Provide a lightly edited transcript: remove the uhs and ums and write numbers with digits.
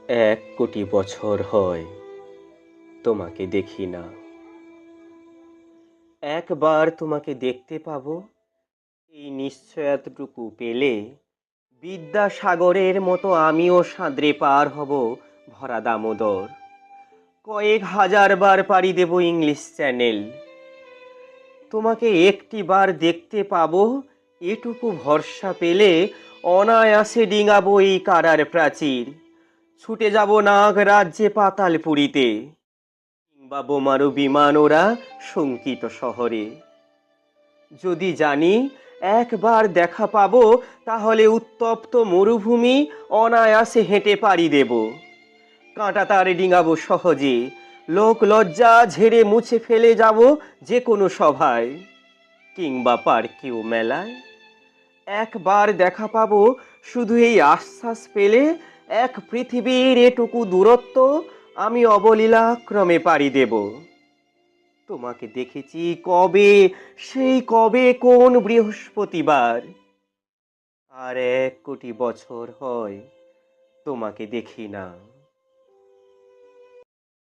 1 কোটি বছর হয় তোমাকে দেখি না। একবার তোমাকে দেখতে পাবো, এই নিশ্চয়তাটুকু পেলে বিদ্যাসাগরের মতো আমিও সাঁতরে পার হব ভরা দামোদর। কয়েক হাজার বার পাড়ি দেব ইংলিশ চ্যানেল। তোমাকে একটি বার দেখতে পাবো, এটুকু ভরসা পেলে অনায়াসে ডিঙাবো এই কারার প্রাচীর। ছুটে যাব নাগ রাজ্যে পাতালপুরীতে, কিংবা বোমারু বিমান ওরা শঙ্কিত শহরে। যদি জানি একবার দেখা পাবো, তাহলে উত্তপ্ত মরুভূমি অনায়াসে হেঁটে পাড়ি দেব। কাঁটা তারে ডিঙাবো সহজে, লোক লজ্জা ঝেড়ে মুছে ফেলে যাব যে কোনো সভায়, কিংবা পার্কেও মেলায়। একবার দেখা পাবো, শুধু এই আশ্বাস পেলে এক পৃথিবীর এটুকু দূরত্ব আমি অবলীলাক্রমে পাড়ি দেব। তোমাকে দেখেছি কবে, সেই কবে কোন বৃহস্পতিবার। আর 1 কোটি বছর হয় তোমাকে দেখি না।